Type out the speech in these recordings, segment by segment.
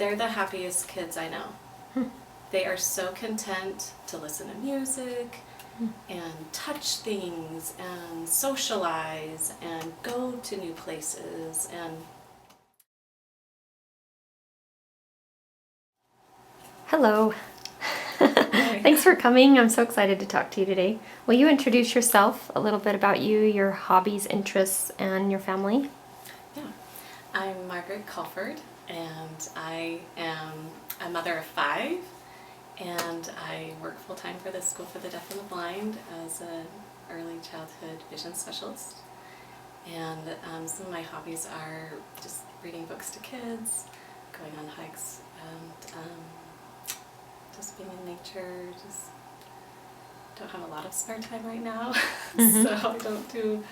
they're the happiest kids I know. They are so content to listen to music and touch things and socialize and go to new places. And hello. Thanks for coming. I'm so excited to talk to you today. Will you introduce yourself, a little bit about you, your hobbies, interests, and your family? yeah, I'm Margaret Culford, and I am a mother of 5, and I work full-time for the School for the Deaf and the Blind as an early childhood vision specialist. And some of my hobbies are just reading books to kids, going on hikes, and just being in nature. Just don't have a lot of spare time right now, so I don't do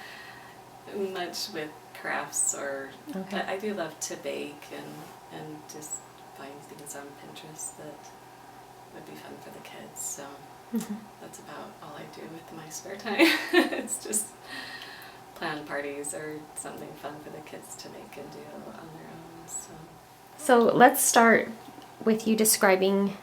much with crafts or. Okay. But I do love to bake and just find things on Pinterest that would be fun for the kids. So that's about all I do with my spare time. It's just plan parties or something fun for the kids to make and do on their own. So let's start with you describing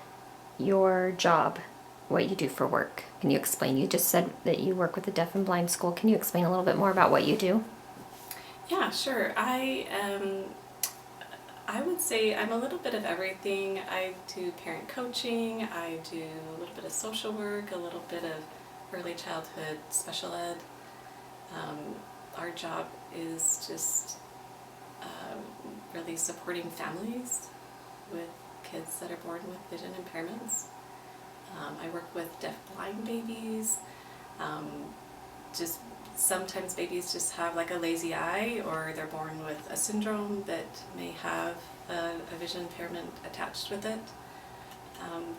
your job, what you do for work. Can you explain? You just said that you work with the Deaf and Blind School. Can you explain a little bit more about what you do? Yeah, sure. I would say I'm a little bit of everything. I do parent coaching, I do a little bit of social work, a little bit of early childhood special ed. Our job is just really supporting families with kids that are born with vision impairments. I work with deaf-blind babies. Just sometimes babies just have like a lazy eye, or they're born with a syndrome that may have a vision impairment attached with it.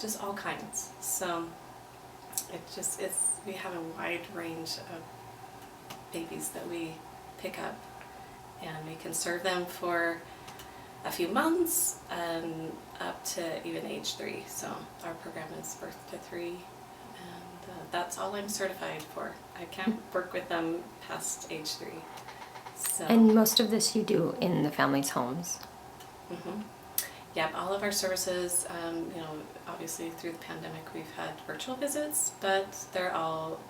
Just all kinds. So we have a wide range of babies that we pick up, and we can serve them for a few months and up to even age 3. So our program is birth to 3, and that's all I'm certified for. I can't work with them past age 3. So. And most of this you do in the families' homes. Yep, all of our services, obviously through the pandemic we've had virtual visits, but they're all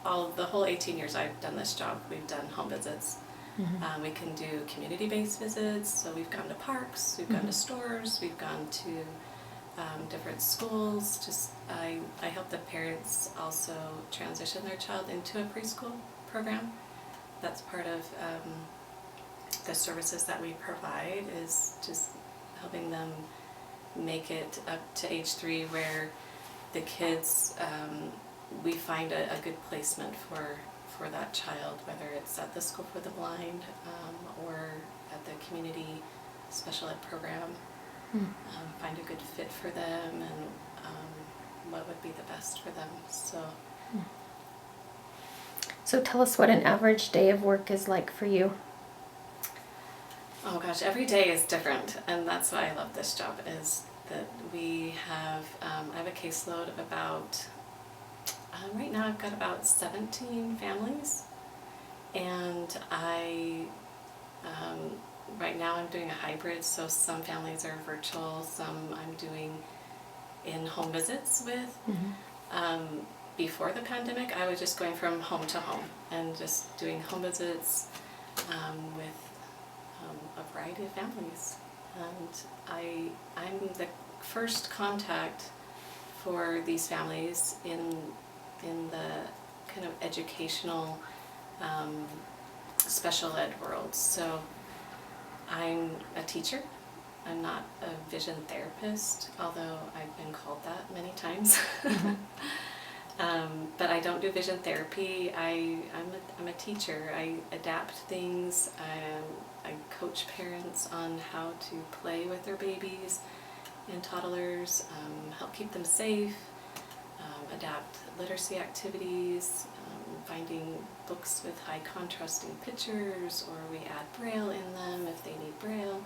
the whole 18 years I've done this job, we've done home visits. We can do community-based visits, so we've gone to parks, we've gone to stores, we've gone to different schools. Just I help the parents also transition their child into a preschool program. That's part of the services that we provide, is just helping them make it up to age 3 where the kids, we find a good placement for that child, whether it's at the School for the Blind or at the community special ed program. Find a good fit for them and what would be the best for them. So tell us what an average day of work is like for you. Oh gosh, every day is different, and that's why I love this job, is that we have, I have a caseload of about, right now I've got about 17 families, and right now I'm doing a hybrid, so some families are virtual, some I'm doing in-home visits with. Before the pandemic, I was just going from home to home and just doing home visits with a variety of families. And I'm the first contact for these families in the kind of educational special ed world. So I'm a teacher. I'm not a vision therapist, although I've been called that many times. But I don't do vision therapy. I'm a teacher. I adapt things. I coach parents on how to play with their babies and toddlers, help keep them safe, adapt literacy activities, finding books with high contrasting pictures, or we add braille in them if they need braille,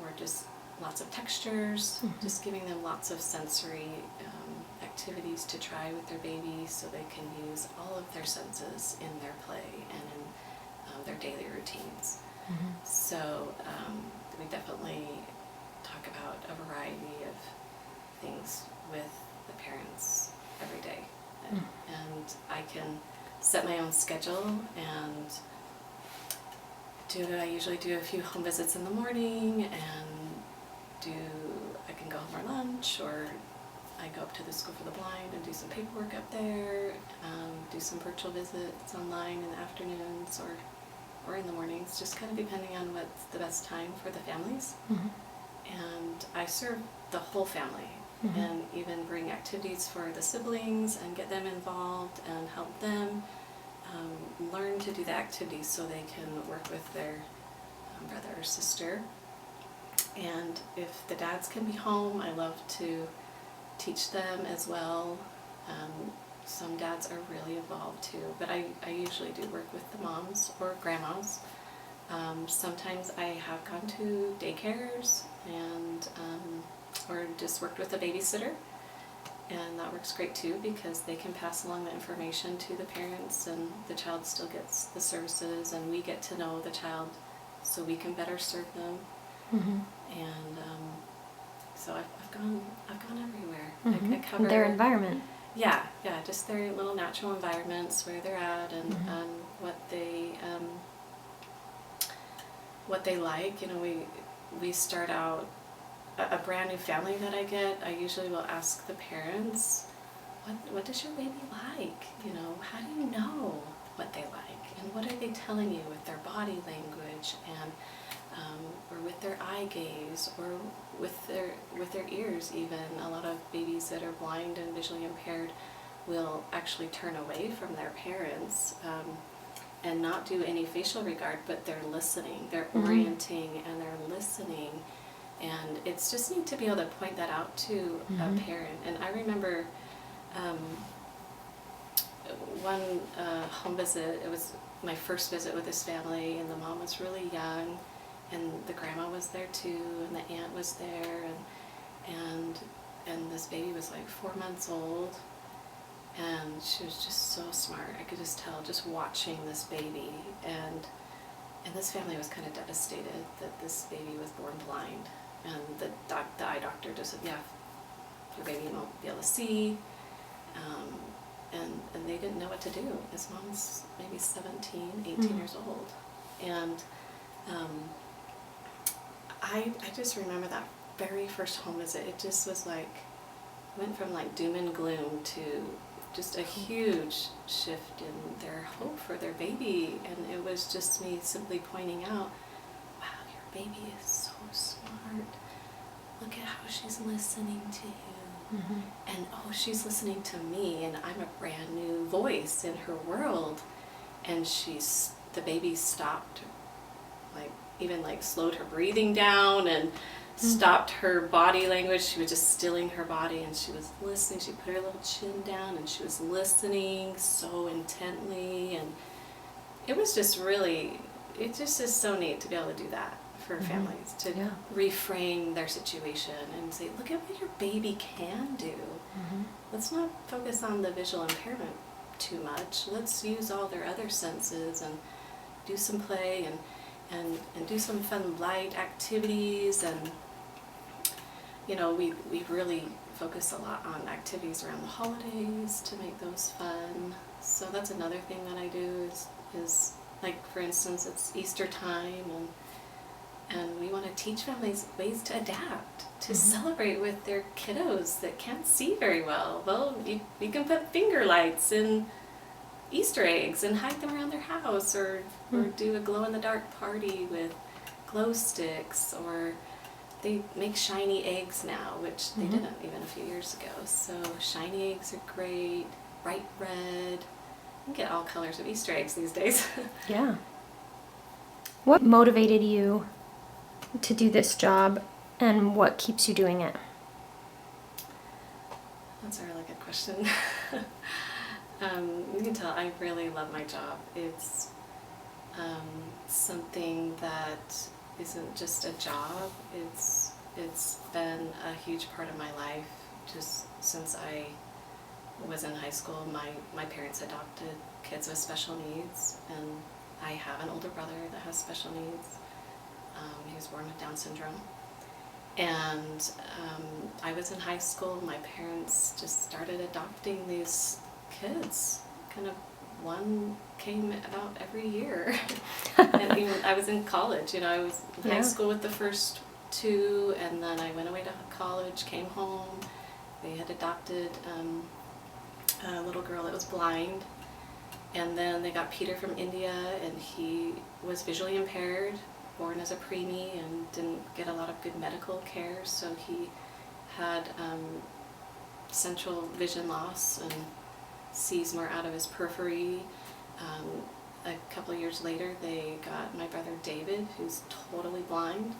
or just lots of textures, just giving them lots of sensory activities to try with their babies so they can use all of their senses in their play and in their daily routines. So we definitely talk about with the parents every day. And I can set my own schedule and I usually do a few home visits in the morning, and I can go home for lunch, or I go up to the School for the Blind and do some paperwork up there, do some virtual visits online in the afternoons or in the mornings, just kind of depending on what's the best time for the families. And I serve the whole family, and even bring activities for the siblings and get them involved and help them learn to do the activities so they can work with their brother or sister. And if the dads can be home, I love to teach them as well. Some dads are really involved too, but I usually do work with the moms or grandmas. Sometimes I have gone to daycares and or just worked with a babysitter, and that works great too, because they can pass along the information to the parents, and the child still gets the services, and we get to know the child so we can better serve them. And so I've gone everywhere. I cover their environment. Yeah, just their little natural environments where they're at, and what they like. You know, we start out a brand new family that I get. I usually will ask the parents, what does your baby like? You know, how do you know what they like, and what are they telling you with their body language, and or with their eye gaze, or with their ears even. A lot of babies that are blind and visually impaired will actually turn away from their parents and not do any facial regard, but they're listening, they're orienting, and they're listening. And it's just neat to be able to point that out to a parent. And I remember one home visit, it was my first visit with this family, and the mom was really young, and the grandma was there too, and the aunt was there, and this baby was like 4 months old, and she was just so smart. I could just tell, just watching this baby, and this family was kind of devastated that this baby was born blind, and the eye doctor just said, yeah, your baby won't be able to see, and they didn't know what to do. This mom's maybe 17, 18 years old, and I just remember that very first home visit. It just was like, went from like doom and gloom to just a huge shift in their hope for their baby. And it was just me simply pointing out, wow, your baby is so smart. Look at how she's listening to you. And oh, she's listening to me, and I'm a brand new voice in her world. And the baby stopped, even slowed her breathing down, and stopped her body language. She was just stilling her body, and she was listening. She put her little chin down, and she was listening so intently. And it was just really, it just is so neat to be able to do that for families, to reframe their situation and say, look at what your baby can do. Let's not focus on the visual impairment too much. Let's use all their other senses and do some play and do some fun light activities. And you know, we really focus a lot on activities around the holidays to make those fun. So that's another thing that I do is like, for instance, it's Easter time, and we want to teach families ways to adapt, to celebrate with their kiddos that can't see very well. Well, you can put finger lights in Easter eggs and hide them around their house, or do a glow-in-the-dark party with glow sticks, or they make shiny eggs now, which they didn't even a few years ago. So shiny eggs are great, bright red. You can get all colors of Easter eggs these days. Yeah. What motivated you to do this job, and what keeps you doing it? That's a really good question. You can tell I really love my job. It's something that isn't just a job. It's been a huge part of my life just since I was in high school. My parents adopted kids with special needs, and I have an older brother that has special needs. He was born with Down syndrome, And I was in high school. My parents just started adopting these kids. Kind of one came about every year. And even I was in college. You know, I was in high school with the first two, and then I went away to college, came home. They had adopted a little girl that was blind. And then they got Peter from India, and he was visually impaired, born as a preemie, and didn't get a lot of good medical care, so he had central vision loss and sees more out of his periphery. A couple of years later, they got my brother David, who's totally blind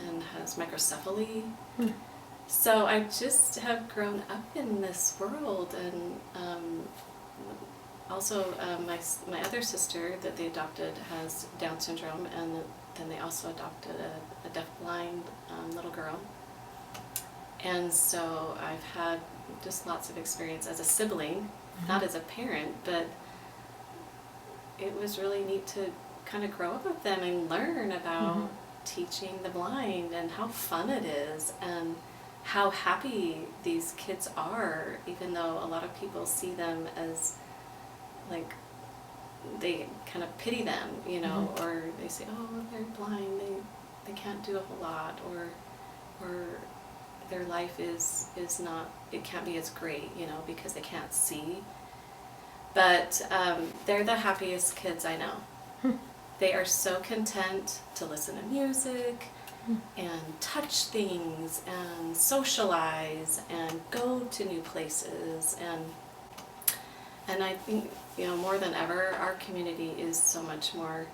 and has microcephaly. So I just have grown up in this world, and also my other sister that they adopted has Down syndrome, and then they also adopted a deaf-blind little girl. And so I've had just lots of experience as a sibling, not as a parent, but it was really neat to kind of grow up with them and learn about teaching the blind and how fun it is and how happy these kids are, even though a lot of people see them as like they kind of pity them, you know, or they say, oh, they're blind, they can't do a whole lot, or their life is not, it can't be as great, you know, because they can't see. But they're the happiest kids I know. They are so content to listen to music and touch things and socialize and go to new places, and I think, you know, more than ever, our community is so much more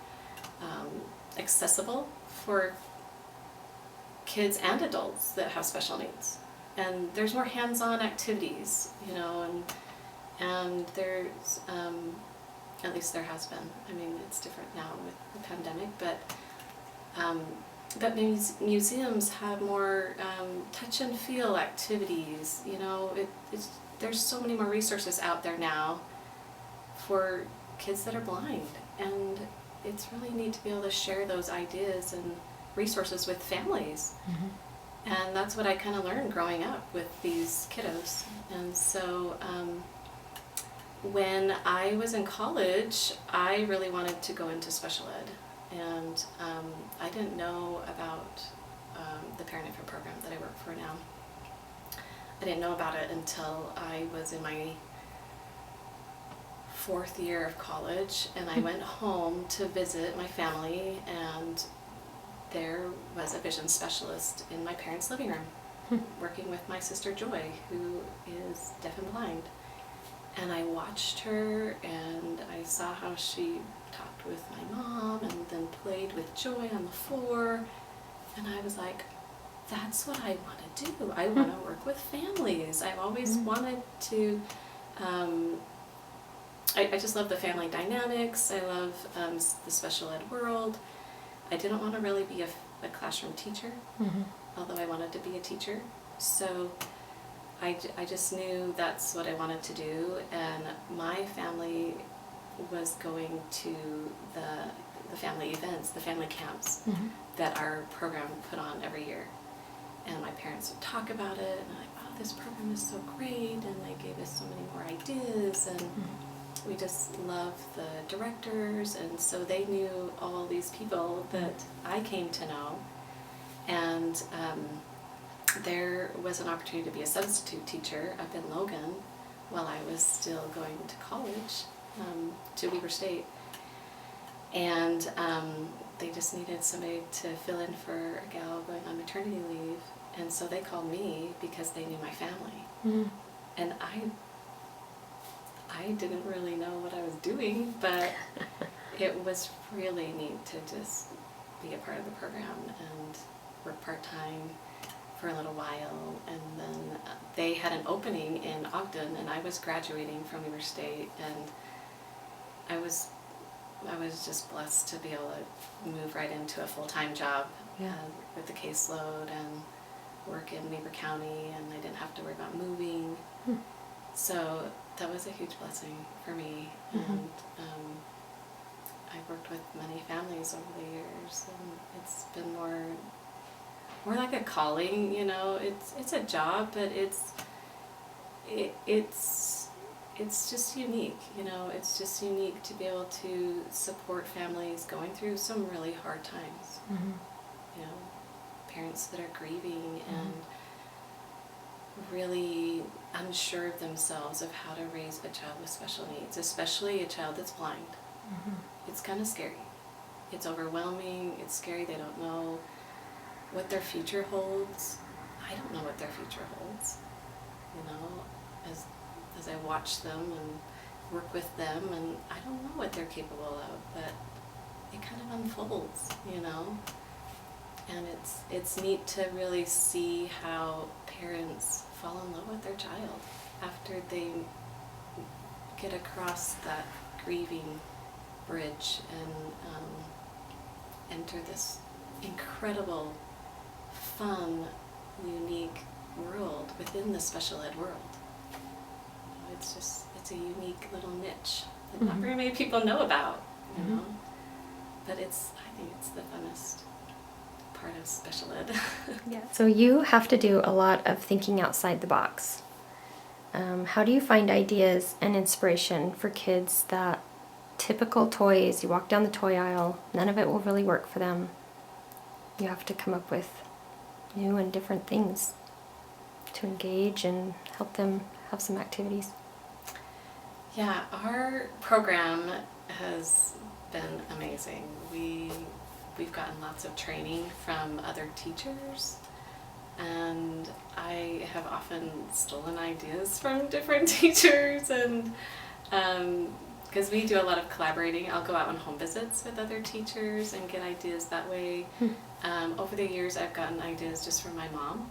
accessible for kids and adults that have special needs. And there's more hands-on activities, you know, and there's, at least there has been. I mean, it's different now with the pandemic, but museums have more touch and feel activities, you know, there's so many more resources out there now for kids that are blind, and it's really neat to be able to share those ideas and resources with families. And that's what I kind of learned growing up with these kiddos. And so when I was in college, I really wanted to go into special ed, and I didn't know about the Parent Infant program that I work for now. I didn't know about it until I was in my 4th year of college, and I went home to visit my family, and there was a vision specialist in my parents' living room working with my sister Joy, who is deaf and blind. And I watched her, and I saw how she talked with my mom and then played with Joy on the floor, and I was like, that's what I want to do. I want to work with families. I've always wanted to, I just love the family dynamics. I love the special ed world. I didn't want to really be a classroom teacher, although I wanted to be a teacher. So I just knew that's what I wanted to do, and my family was going to the family events, the family camps that our program put on every year. And my parents would talk about it, and I'm like, wow, this program is so great, and they gave us so many more ideas, and we just love the directors, and so they knew all these people that I came to know. And there was an opportunity to be a substitute teacher up in Logan while I was still going to college, to Weber State. And they just needed somebody to fill in for a gal going on maternity leave. And so they called me because they knew my family. And I didn't really know what I was doing, but it was really neat to just be a part of the program and work part-time for a little while. And then they had an opening in Ogden, and I was graduating from Weber State, and I was just blessed to be able to move right into a full-time job with the caseload and work in Weber County, and I didn't have to worry about moving. So that was a huge blessing for me. And I've worked with many families over the years, and it's been more more like a calling, you know. It's a job, but it's just unique, you know. It's just unique to be able to support families going through some really hard times. Mm-hmm. You know, parents that are grieving and really unsure of themselves of how to raise a child with special needs, especially a child that's blind. Mm-hmm. It's kind of scary. It's overwhelming. It's scary. They don't know what their future holds. I don't know what their future holds. You know, as I watch them and work with them, and I don't know what they're capable of, but it kind of unfolds, you know. And it's neat to really see how parents fall in love with their child after they get across that grieving bridge and enter this incredible, fun, unique world within the special ed world. It's a unique little niche that not very many people know about, you know. But I think it's the funnest part of special ed. Yeah. So you have to do a lot of thinking outside the box. How do you find ideas and inspiration for kids that typical toys, you walk down the toy aisle, none of it will really work for them. You have to come up with new and different things to engage and help them have some activities. Yeah, our program has been amazing. We've gotten lots of training from other teachers, and I have often stolen ideas from different teachers, and because we do a lot of collaborating, I'll go out on home visits with other teachers and get ideas that way. Over the years, I've gotten ideas just from my mom,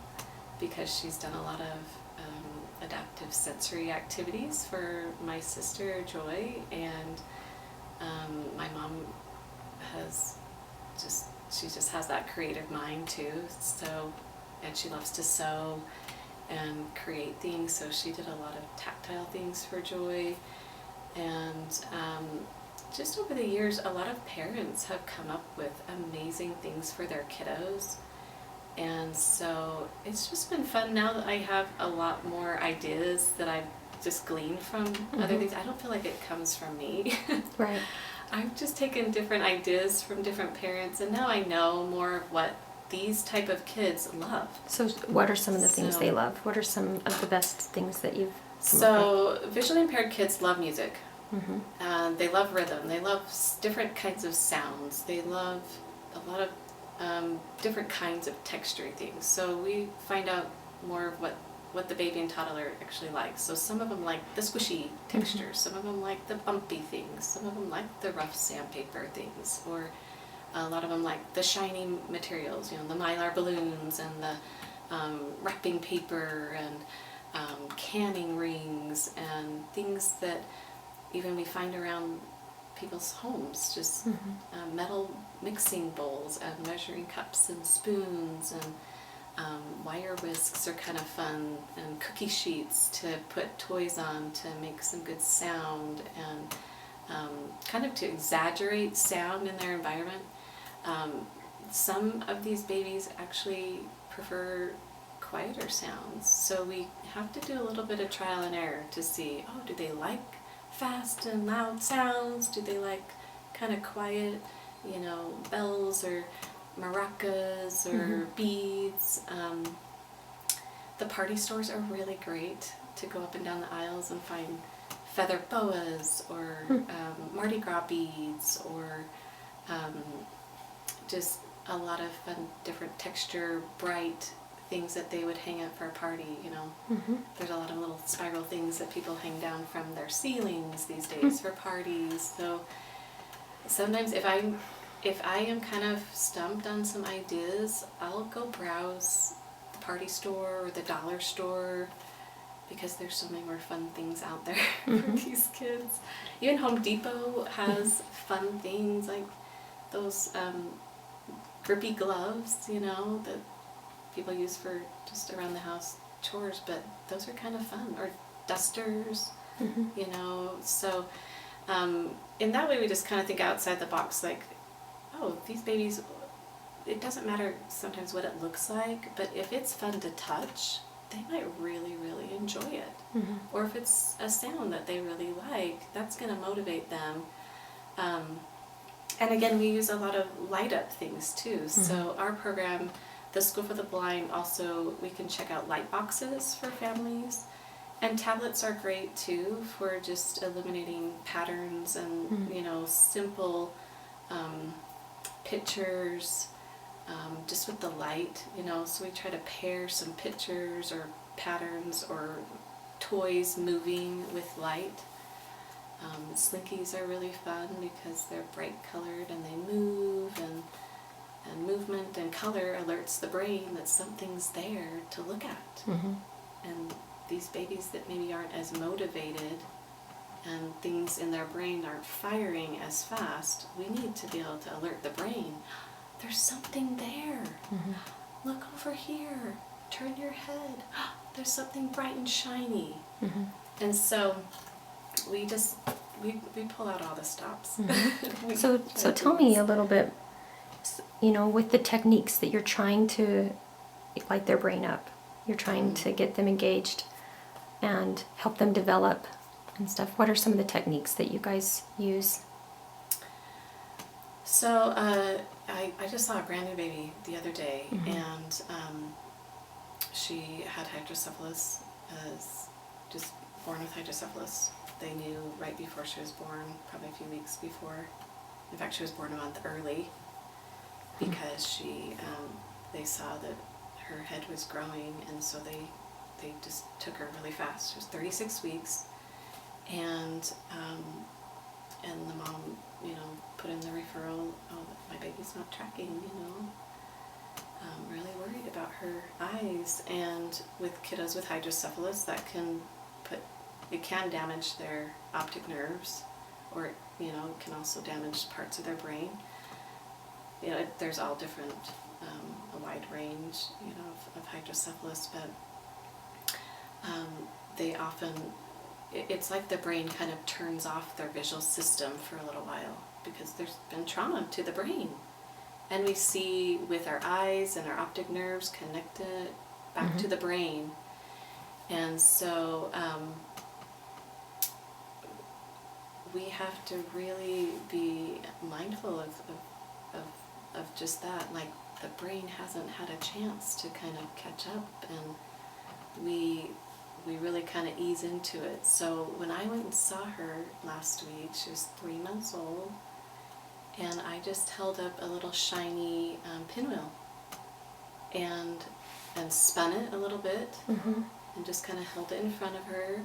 because she's done a lot of adaptive sensory activities for my sister Joy, and my mom she just has that creative mind too. So, and she loves to sew and create things, so she did a lot of tactile things for Joy. And just over the years, a lot of parents have come up with amazing things for their kiddos. And so it's just been fun now that I have a lot more ideas that I've just gleaned from other things. I don't feel like it comes from me. Right. I've just taken different ideas from different parents, and now I know more of what these type of kids love. So what are some of the things they love? What are some of the best things that you've come up So visually impaired kids love music. with? They love rhythm. They love different kinds of sounds. They love a lot of different kinds of texture things. So we find out more of what the baby and toddler actually likes. So some of them like the squishy texture, some of them like the bumpy things, some of them like the rough sandpaper things, or a lot of them like the shiny materials, you know, the mylar balloons and the wrapping paper and canning rings and things that even we find around people's homes, just metal mixing bowls and measuring cups and spoons, and wire whisks are kind of fun, and cookie sheets to put toys on to make some good sound, and kind of to exaggerate sound in their environment. Some of these babies actually prefer quieter sounds, so we have to do a little bit of trial and error to see, oh, do they like fast and loud sounds? Do they like kind of quiet, you know, bells or maracas or beads? The party stores are really great to go up and down the aisles and find feather boas or Mardi Gras beads, or just a lot of fun, different texture, bright things that they would hang up for a party, you know. There's a lot of little spiral things that people hang down from their ceilings these days for parties. So sometimes if I am kind of stumped on some ideas, I'll go browse the party store or the dollar store, because there's so many more fun things out there for these kids. Even Home Depot has fun things like those grippy gloves, you know, that people use for just around the house chores, but those are kind of fun. Or dusters, you know. So in that way we just kind of think outside the box, like, oh, these babies, it doesn't matter sometimes what it looks like, but if it's fun to touch, they might really, really enjoy it. Mm-hmm. Or if it's a sound that they really like, that's going to motivate them. And again, we use a lot of light up things too. So our program, the School for the Blind, also we can check out light boxes for families. And tablets are great too for just illuminating patterns and, you know, simple pictures, just with the light, you know. So we try to pair some pictures or patterns or toys moving with light. Slinkies are really fun because they're bright colored and they move, and movement and color alerts the brain that something's there to look at. And these babies that maybe aren't as motivated and things in their brain aren't firing as fast, we need to be able to alert the brain, there's something there. Look over here, turn your head, there's something bright and shiny. And so we just we pull out all the stops. So tell me a little bit, you know, with the techniques that you're trying to light their brain up, you're trying to get them engaged and help them develop and stuff. What are some of the techniques that you guys use? So I just saw a brand new baby the other day, and she had hydrocephalus, just born with hydrocephalus. They knew right before she was born, probably a few weeks before. In fact, she was born a month early because they saw that her head was growing, and so they just took her really fast. She was 36 weeks, and the mom, you know, put in the referral, oh, my baby's not tracking, you know. Really worried about her eyes. And with kiddos with hydrocephalus, that can damage their optic nerves, or, you know, it can also damage parts of their brain. You know, there's all different, a wide range, you know, of hydrocephalus, but they often, it's like the brain kind of turns off their visual system for a little while because there's been trauma to the brain. And we see with our eyes and our optic nerves connected back to the brain. And so we have to really be mindful of just that. Like, the brain hasn't had a chance to kind of catch up, and we really kind of ease into it. So when I went and saw her last week, she was 3 months old, and I just held up a little shiny pinwheel and spun it a little bit, and just kind of held it in front of her.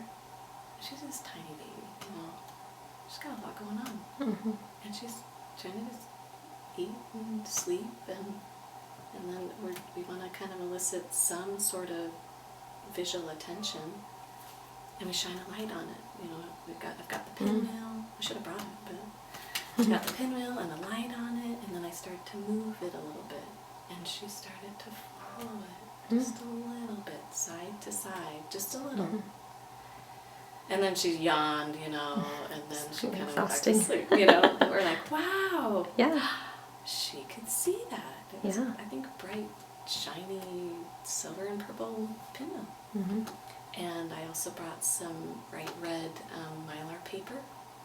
She's this tiny baby, you know. She's got a lot going on, and she's trying to just eat and sleep, and then we want to kind of elicit some sort of visual attention, and we shine a light on it. You know, I've got the pinwheel. I should have brought it, but I've got the pinwheel and the light on it, and then I started to move it a little bit, and she started to follow it just a little bit, side to side, just a little. And then she yawned, you know, and then she kind of went back to sleep, you know. We're like, wow. Yeah. She could see that. It was, I think, bright, shiny silver and purple pinwheel. And I also brought some bright red mylar paper,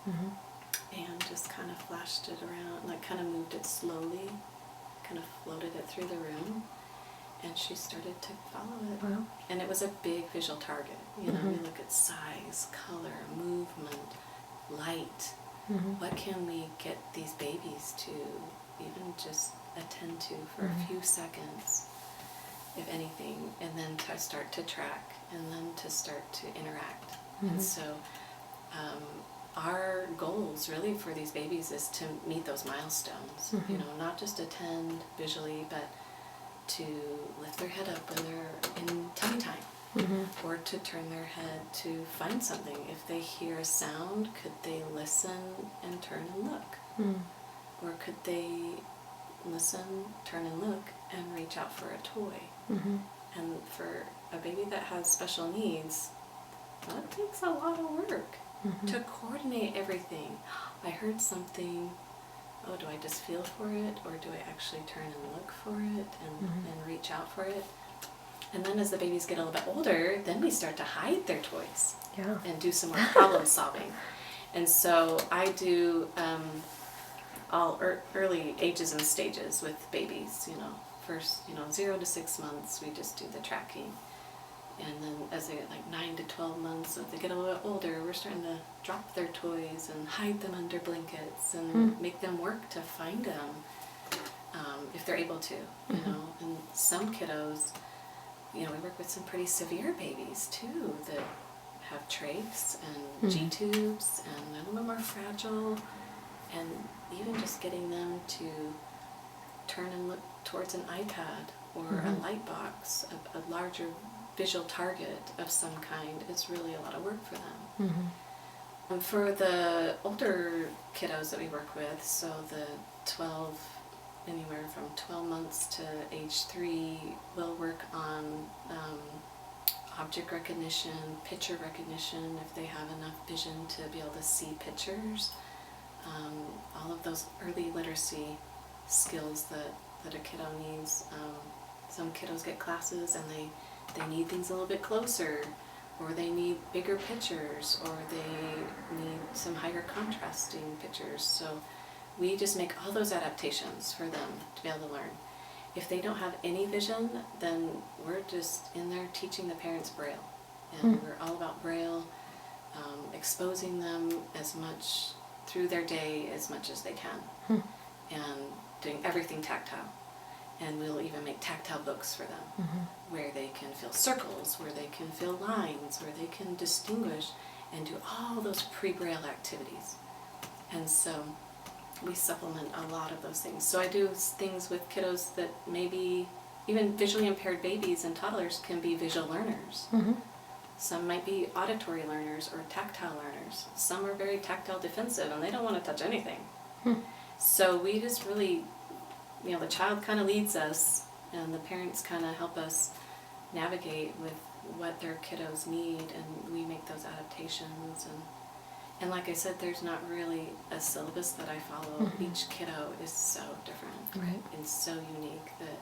and just kind of flashed it around, like kind of moved it slowly, kind of floated it through the room, and she started to follow it. Wow. And it was a big visual target. You know, we look at size, color, movement, light. What can we get these babies to even just attend to for a few seconds, if anything, and then to start to track, and then to start to interact. And so our goals really for these babies is to meet those milestones, you know, not just attend visually, but to lift their head up when they're in tummy time, or to turn their head to find something. If they hear a sound, could they listen and turn and look? Or could they listen, turn and look, and reach out for a toy? And for a baby that has special needs, that takes a lot of work to coordinate everything. I heard something, oh, do I just feel for it, or do I actually turn and look for it and reach out for it? And then as the babies get a little bit older, then we start to hide their toys and do some more problem solving. And so I do all early ages and stages with babies, first, 0 to 6 months, we just do the tracking. And then as they get like 9 to 12 months, if they get a little bit older, we're starting to drop their toys and hide them under blankets and make them work to find them if they're able to, And some kiddos, we work with some pretty severe babies too that have trachs and G-tubes, and they're a little more fragile, and even just getting them to turn and look towards an iPad or a light box, a larger visual target of some kind, is really a lot of work for them. And for the older kiddos that we work with, so the anywhere from 12 months to age 3, we'll work on object recognition, picture recognition, if they have enough vision to be able to see pictures. All of those early literacy skills that a kiddo needs. Some kiddos get classes and they need things a little bit closer, or they need bigger pictures, or they need some higher contrasting pictures. So we just make all those adaptations for them to be able to learn. If they don't have any vision, then we're just in there teaching the parents Braille. And we're all about Braille, exposing them as much through their day as much as they can, and doing everything tactile. And we'll even make tactile books for them, where they can fill circles, where they can fill lines, where they can distinguish and do all those pre-Braille activities. And so we supplement a lot of those things. So I do things with kiddos that maybe even visually impaired babies and toddlers can be visual learners. Some might be auditory learners or tactile learners. Some are very tactile defensive and they don't want to touch anything. So we just really, the child kind of leads us, and the parents kind of help us navigate with what their kiddos need, and we make those adaptations. And like I said, there's not really a syllabus that I follow. Each kiddo is so different and so unique that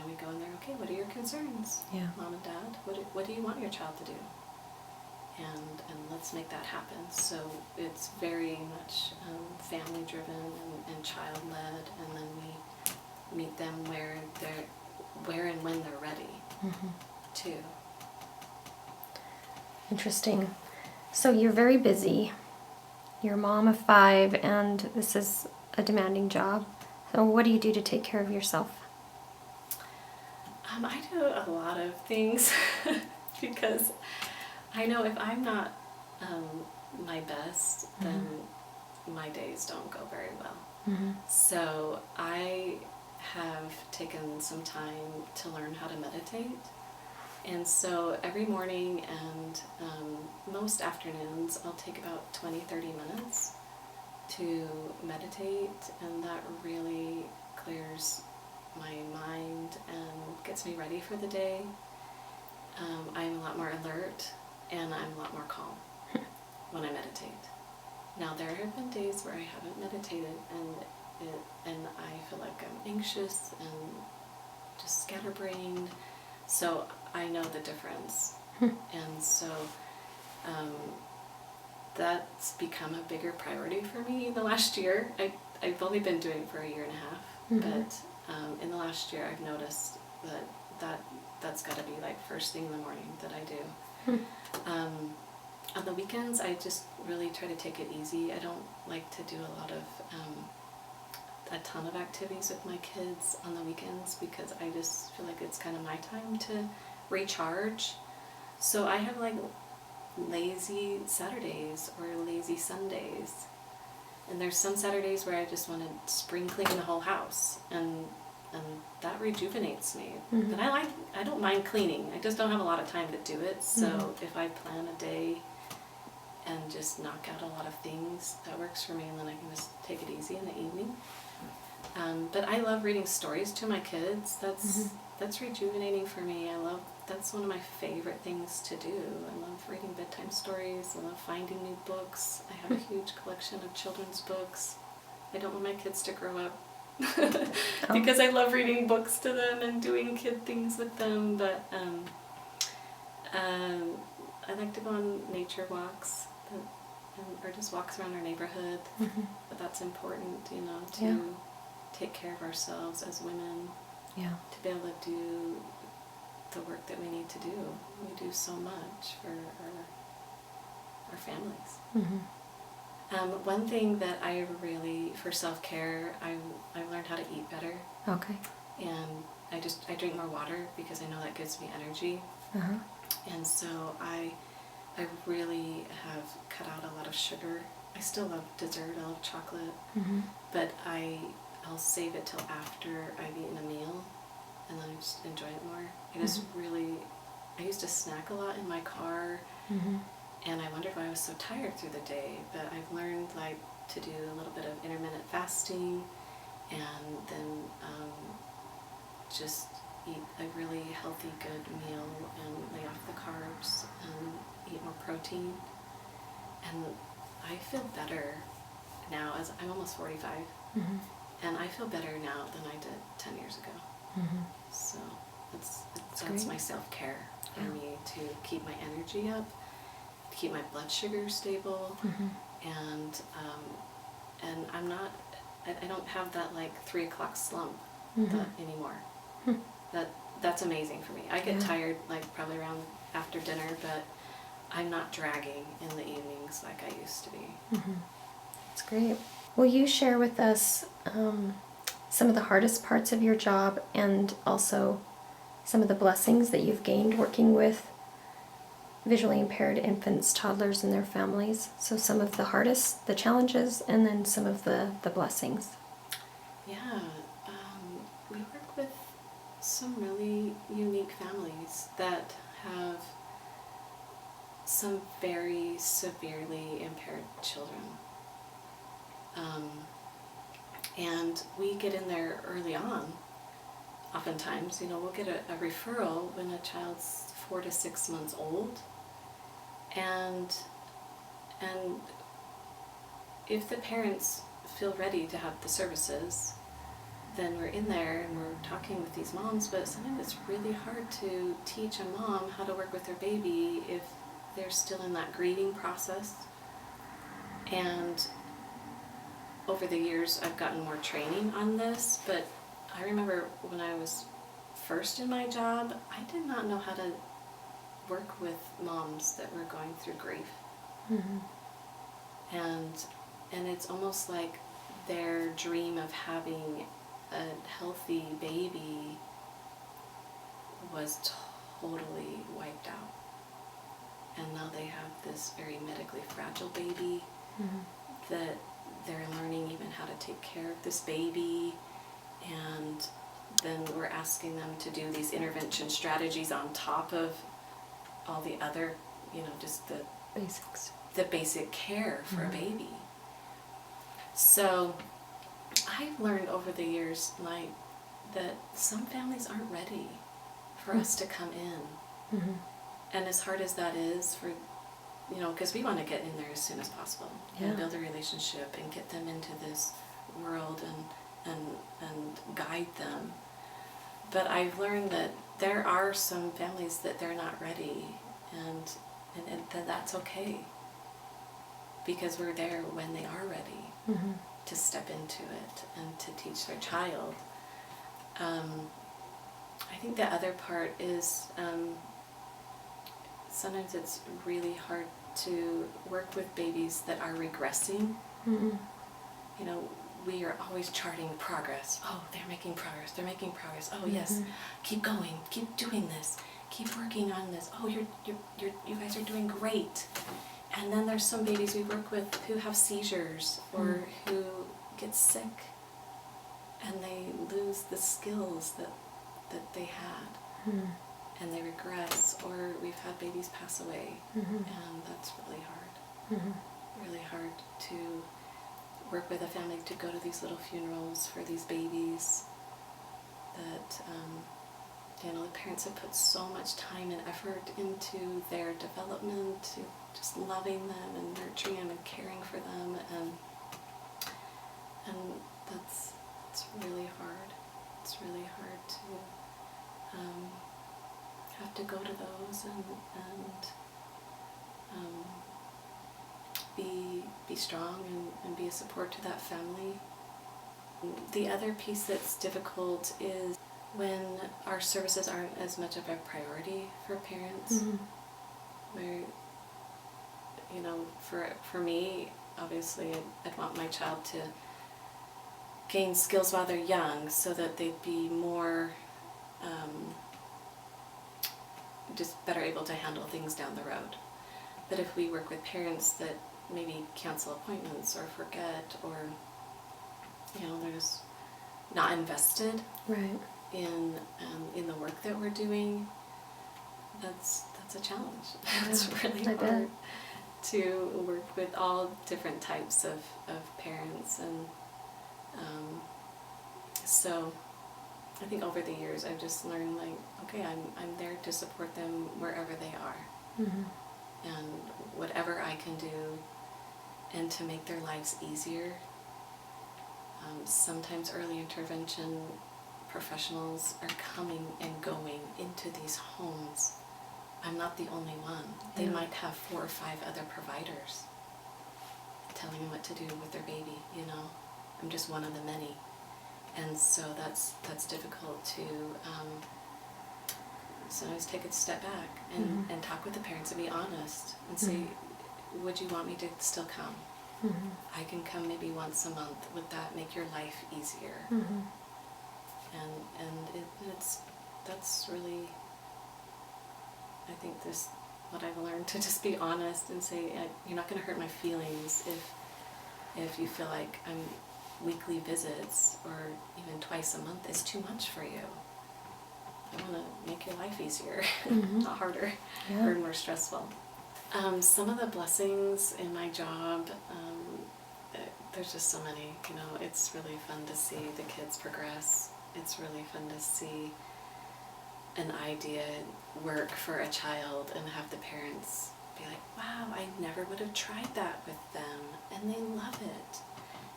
we go in there, okay, what are your concerns, Mom and Dad? What do you want your child to do? And let's make that happen. So it's very much family driven and child led, and then we meet them where and when they're ready too. Interesting. So you're very busy. You're a mom of 5, and this is a demanding job. So what do you do to take care of yourself? I do a lot of things because I know if I'm not my best, then my days don't go very well. So I have taken some time to learn how to meditate. And so every morning and most afternoons, I'll take about 20-30 minutes to meditate, and that really clears my mind and gets me ready for the day. I'm a lot more alert, and I'm a lot more calm when I meditate. Now there have been days where I haven't meditated, and I feel like I'm anxious and just scatterbrained. So I know the difference. And so that's become a bigger priority for me in the last year. I've only been doing it for a year and a half, but in the last year I've noticed that's got to be like first thing in the morning that I do. On the weekends I just really try to take it easy. I don't like to do a ton of activities with my kids on the weekends because I just feel like it's kind of my time to recharge. So I have like lazy Saturdays or lazy Sundays. And there's some Saturdays where I just want to spring clean the whole house, and that rejuvenates me. But I don't mind cleaning. I just don't have a lot of time to do it. So if I plan a day and just knock out a lot of things, that works for me, and then I can just take it easy in the evening. But I love reading stories to my kids. That's rejuvenating for me. That's one of my favorite things to do. I love reading bedtime stories. I love finding new books. I have a huge collection of children's books. I don't want my kids to grow up because I love reading books to them and doing kid things with them, but I like to go on nature walks, or just walks around our neighborhood. But that's important, you know, to take care of ourselves as women. Yeah. To be able to do the work that we need to do. We do so much for our families. One thing that I really, for self-care, I've learned how to eat better. Okay. And I drink more water because I know that gives me energy. And so I really have cut out a lot of sugar. I still love dessert, I love chocolate, but I'll save it till after I've eaten a meal, and then I just enjoy it more. I used to snack a lot in my car, and I wondered why I was so tired through the day, but I've learned like to do a little bit of intermittent fasting, and then just eat a really healthy, good meal and lay off the carbs and eat more protein. And I feel better now, as I'm almost 45, and I feel better now than I did 10 years ago. So that's my self-care for me, to keep my energy up, to keep my blood sugar stable, and I don't have that like 3 o'clock slump anymore. That's amazing for me. I get tired like probably around after dinner, but I'm not dragging in the evenings like I used to be. That's great. Will you share with us some of the hardest parts of your job, and also some of the blessings that you've gained working with visually impaired infants, toddlers, and their families? So some of the hardest, the challenges, and then some of the blessings. Yeah, we work with some really unique families that have some very severely impaired children. And we get in there early on. Oftentimes, you know, we'll get a referral when a child's 4 to 6 months old. And if the parents feel ready to have the services, then we're in there and we're talking with these moms, but sometimes it's really hard to teach a mom how to work with their baby if they're still in that grieving process. And over the years, I've gotten more training on this, but I remember when I was first in my job, I did not know how to work with moms that were going through grief. And it's almost like their dream of having a healthy baby was totally wiped out. And now they have this very medically fragile baby that they're learning even how to take care of this baby, and then we're asking them to do these intervention strategies on top of all the other, you know, just the Basics. The basic care for a baby. So I've learned over the years, like, that some families aren't ready for us to come in. And as hard as that is for, you know, because we want to get in there as soon as possible and build a relationship and get them into this world and guide them. But I've learned that there are some families that they're not ready, and that's okay, because we're there when they are ready to step into it and to teach their child. I think the other part is sometimes it's really hard to work with babies that are regressing. You know, we are always charting progress. Oh, they're making progress. They're making progress. Oh, yes, keep going. Keep doing this. Keep working on this. Oh, you guys are doing great. And then there's some babies we work with who have seizures or who get sick, and they lose the skills that they had, and they regress. Or we've had babies pass away, and that's really hard. Really hard to work with a family to go to these little funerals for these babies that, you know, the parents have put so much time and effort into their development, to just loving them and nurturing them and caring for them, and it's really hard. It's really hard to have to go to those and be strong and be a support to that family. The other piece that's difficult is when our services aren't as much of a priority for parents. Mm-hmm. Where, you know, for me, obviously, I'd want my child to gain skills while they're young so that they'd be more just better able to handle things down the road. But if we work with parents that maybe cancel appointments or forget, or, you know, they're just not invested Right. in the work that we're doing, that's a challenge. It's really I bet. hard to work with all different types of parents, and so I think over the years I've just learned, like, okay, I'm there to support them wherever they are, Mm-hmm. and whatever I can do, and to make their lives easier. Sometimes early intervention professionals are coming and going into these homes. I'm not the only one. They might have 4 or 5 other providers telling them what to do with their baby, you know. I'm just one of the many. And so that's difficult to sometimes take a step back and talk with the parents and be honest and say, would you want me to still come? Mm-hmm. I can come maybe once a month. Would that make your life easier? Mm-hmm. And that's really, I think, this what I've learned, to just be honest and say, you're not going to hurt my feelings if you feel like weekly visits or even twice a month is too much for you. I want to make your life easier, not harder or more stressful. Some of the blessings in my job, there's just so many. You know, it's really fun to see the kids progress. It's really fun to see an idea work for a child and have the parents be like, wow, I never would have tried that with them, and they love it.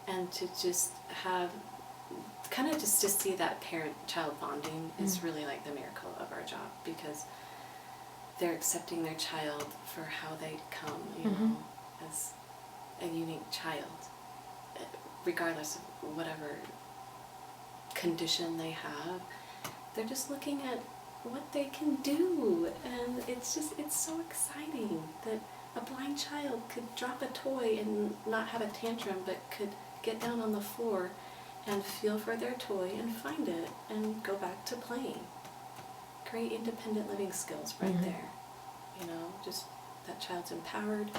And to just have, kind of just to see that parent-child bonding is really like the miracle of our job, because they're accepting their child for how they come, you know, as a unique child, regardless of whatever condition they have. They're just looking at what they can do, and it's so exciting that a blind child could drop a toy and not have a tantrum, but could get down on the floor and feel for their toy and find it and go back to playing. Great independent living skills right there. You know, just that child's empowered.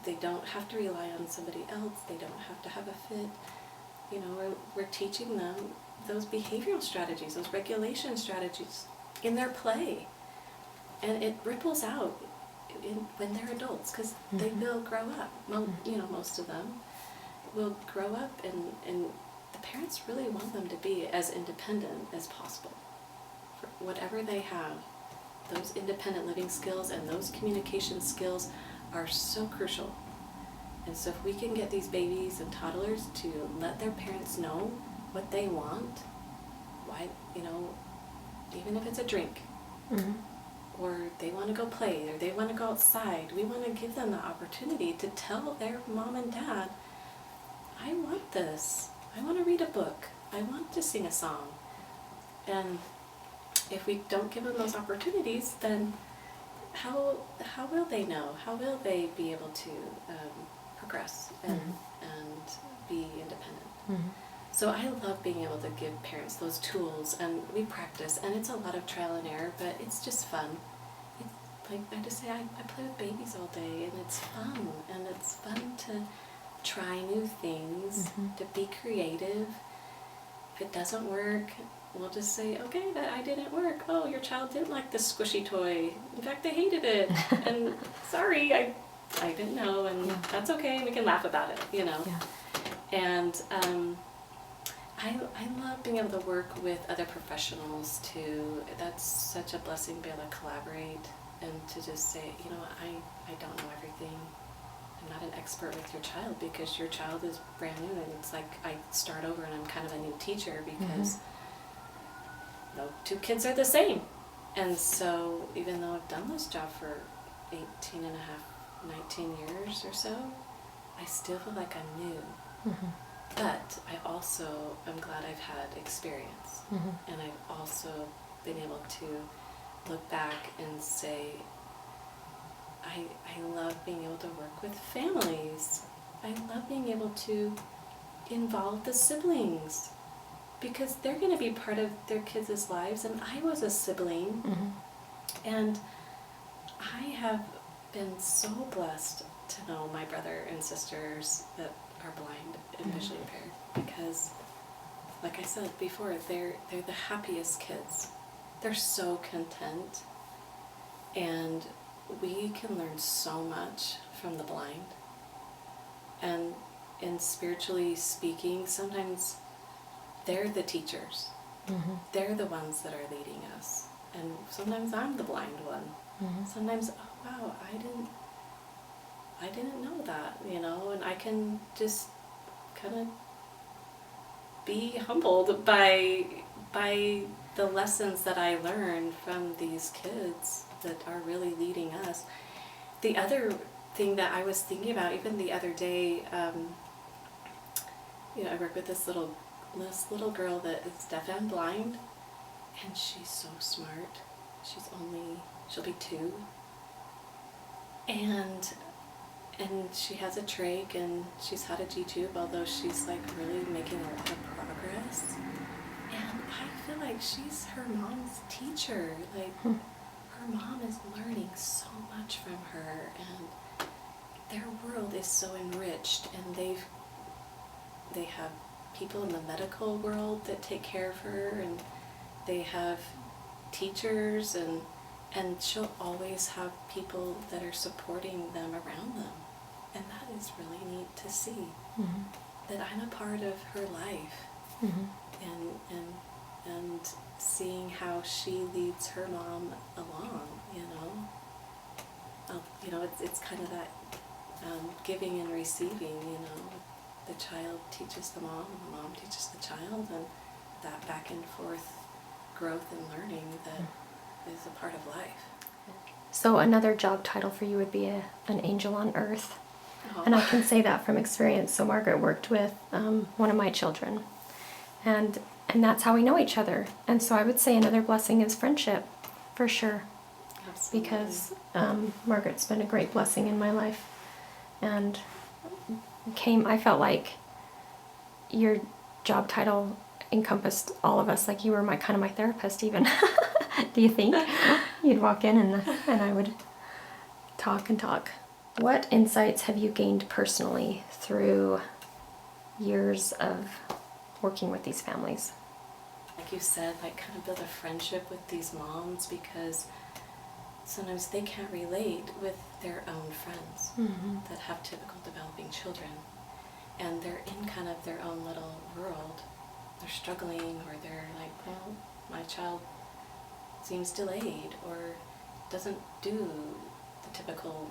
They don't have to rely on somebody else. They don't have to have a fit. You know, we're teaching them those behavioral strategies, those regulation strategies in their play. And it ripples out when they're adults, because they will grow up. You know, most of them will grow up, and the parents really want them to be as independent as possible. For whatever they have, those independent living skills and those communication skills are so crucial. And so if we can get these babies and toddlers to let their parents know what they want, why, you know, even if it's a drink, or they want to go play, or they want to go outside, we want to give them the opportunity to tell their mom and dad, I want this. I want to read a book. I want to sing a song. And if we don't give them those opportunities, then how will they know? How will they be able to progress and be independent? So I love being able to give parents those tools, and we practice, and it's a lot of trial and error, but it's just fun. It's like I just say, I play with babies all day, and it's fun, to try new things, to be creative. If it doesn't work, we'll just say, okay, that didn't work. Oh, your child didn't like the squishy toy. In fact, they hated it. And sorry, I didn't know, and that's okay. We can laugh about it, you know. Yeah. And I love being able to work with other professionals too. That's such a blessing to be able to collaborate and to just say, you know, I don't know everything. not an expert with your child because your child is brand new, and it's like I start over and I'm kind of a new teacher because no two kids are the same. And so even though I've done this job for 18 and a half, 19 years or so, I still feel like I'm new. But I also am glad I've had experience. And I've also been able to look back and say, I love being able to work with families. I love being able to involve the siblings because they're going to be part of their kids' lives, and I was a sibling. And I have been so blessed to know my brother and sisters that are blind and visually impaired because, like I said before, they're the happiest kids. They're so content, and we can learn so much from the blind. And spiritually speaking, sometimes they're the teachers. They're the ones that are leading us. And sometimes I'm the blind one. Sometimes, oh wow, I didn't know that, you know, and I can just kind of be humbled by the lessons that I learned from these kids that are really leading us. The other thing that I was thinking about, even the other day, you know, I work with this little girl that is deaf and blind, and she's so smart. She'll be 2, and she has a trach, and she's had a G-tube, although she's like really making a lot of progress. And I feel like she's her mom's teacher. Like her mom is learning so much from her, and their world is so enriched, and they have people in the medical world that take care of her, and they have teachers, and she'll always have people that are supporting them around them. And that is really neat to see, that I'm a part of her life, and seeing how she leads her mom along, you know. It's kind of that giving and receiving, you know. The child teaches the mom, and the mom teaches the child, and that back and forth growth and learning that is a part of life. So another job title for you would be an angel on earth. And I can say that from experience. So Margaret worked with one of my children, and that's how we know each other. And so I would say another blessing is friendship, for sure. Absolutely. Because Margaret's been a great blessing in my life, and I felt like your job title encompassed all of us. Like you were my therapist even. Do you think? You'd walk in and I would talk and talk. What insights have you gained personally through years of working with these families? Like you said, like kind of build a friendship with these moms, because sometimes they can't relate with their own friends that have typical developing children, and they're in kind of their own little world. They're struggling, or they're like, well, my child seems delayed or doesn't do the typical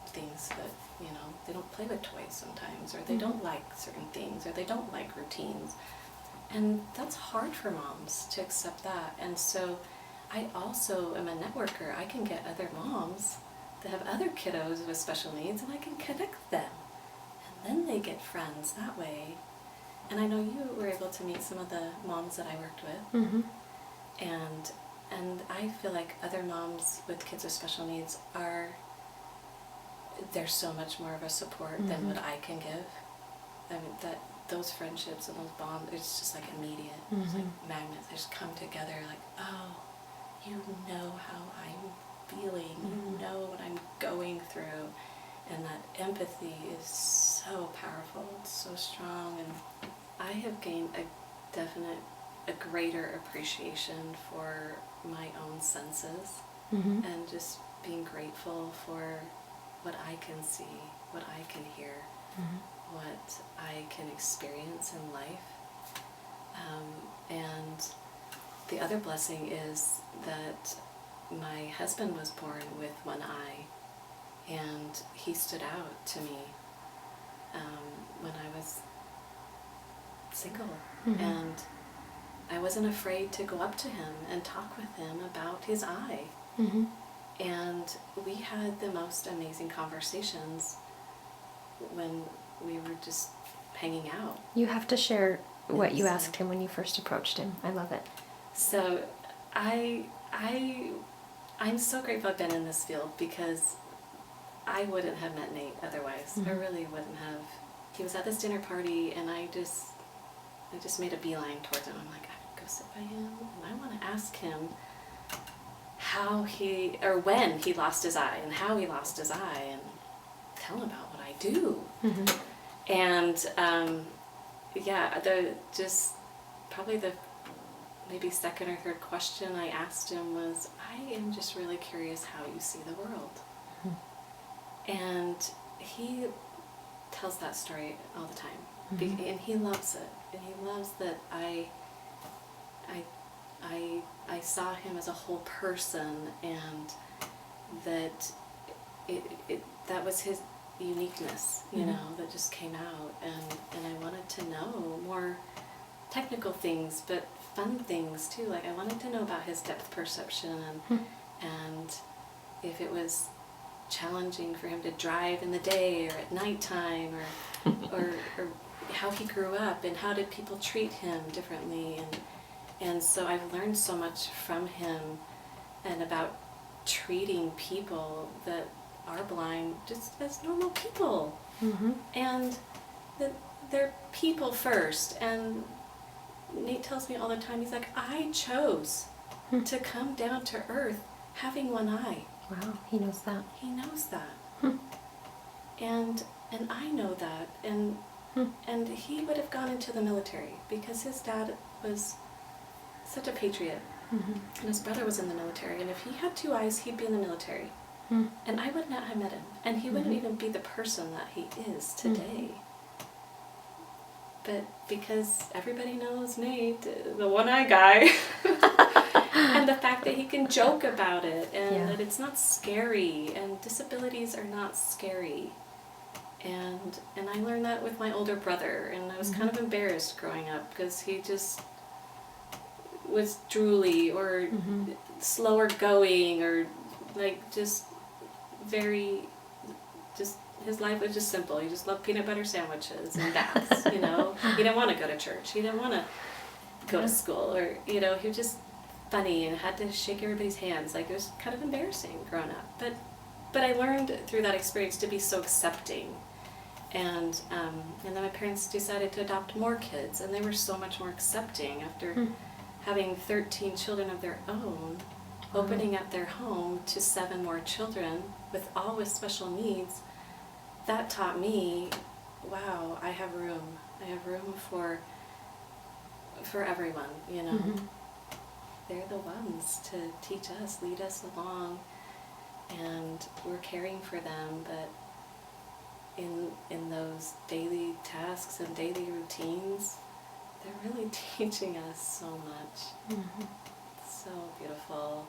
things that, you know, they don't play with toys sometimes, or they don't like certain things, or they don't like routines. And that's hard for moms to accept that. And so I also am a networker. I can get other moms that have other kiddos with special needs, and I can connect them. And then they get friends that way. And I know you were able to meet some of the moms that I worked with. And I feel like other moms with kids with special needs they're so much more of a support than what I can give. I mean, those friendships and those bonds, it's just like immediate. It's like magnets. They just come together like, oh, you know how I'm feeling. You know what I'm going through. And that empathy is so powerful. It's so strong. And I have gained a greater appreciation for my own senses, and just being grateful for what I can see, what I can hear, what I can experience in life. And the other blessing is that my husband was born with one eye, And he stood out to me when I was single. And I wasn't afraid to go up to him and talk with him about his eye. And we had the most amazing conversations when we were just hanging out. You have to share what you asked him when you first approached him. I love it. So I'm so grateful I've been in this field, because I wouldn't have met Nate otherwise. I really wouldn't have. He was at this dinner party, and I just made a beeline towards him. I'm like, I would go sit by him, and I want to ask him how when he lost his eye, and how he lost his eye, and tell him about what I do. And probably the maybe second or third question I asked him was, I am just really curious how you see the world. And he tells that story all the time, and he loves it, and he loves that I saw him as a whole person, and that that was his uniqueness, you know, that just came out, and I wanted to know more technical things, but fun things too. Like, I wanted to know about his depth perception, and if it was challenging for him to drive in the day or at nighttime, or how he grew up, and how did people treat him differently, and so I've learned so much from him, and about treating people that are blind just as normal people, and that they're people first. And Nate tells me all the time, he's like, I chose to come down to earth having one eye. Wow, he knows that. He knows that. And I know that, and he would have gone into the military because his dad was such a patriot, and his brother was in the military, and if he had two eyes, he'd be in the military. And I would not have met him, and he wouldn't even be the person that he is today. But because everybody knows Nate, the one-eye guy, and the fact that he can joke about it, and that it's not scary, and disabilities are not scary. And I learned that with my older brother, and I was kind of embarrassed growing up, because he just was drooly, or slower going, or like just his life was just simple. He just loved peanut butter sandwiches and baths, you know. He didn't want to go to church. He didn't want to go to school, or, you know, he was just funny and had to shake everybody's hands. Like, it was kind of embarrassing growing up. But I learned through that experience to be so accepting. And then my parents decided to adopt more kids, and they were so much more accepting after having 13 children of their own, opening up their home to 7 more children, all with special needs. That taught me, wow, I have room. I have room for everyone, you know. They're the ones to teach us, lead us along, and we're caring for them, but in those daily tasks and daily routines, they're really teaching us so much. So beautiful.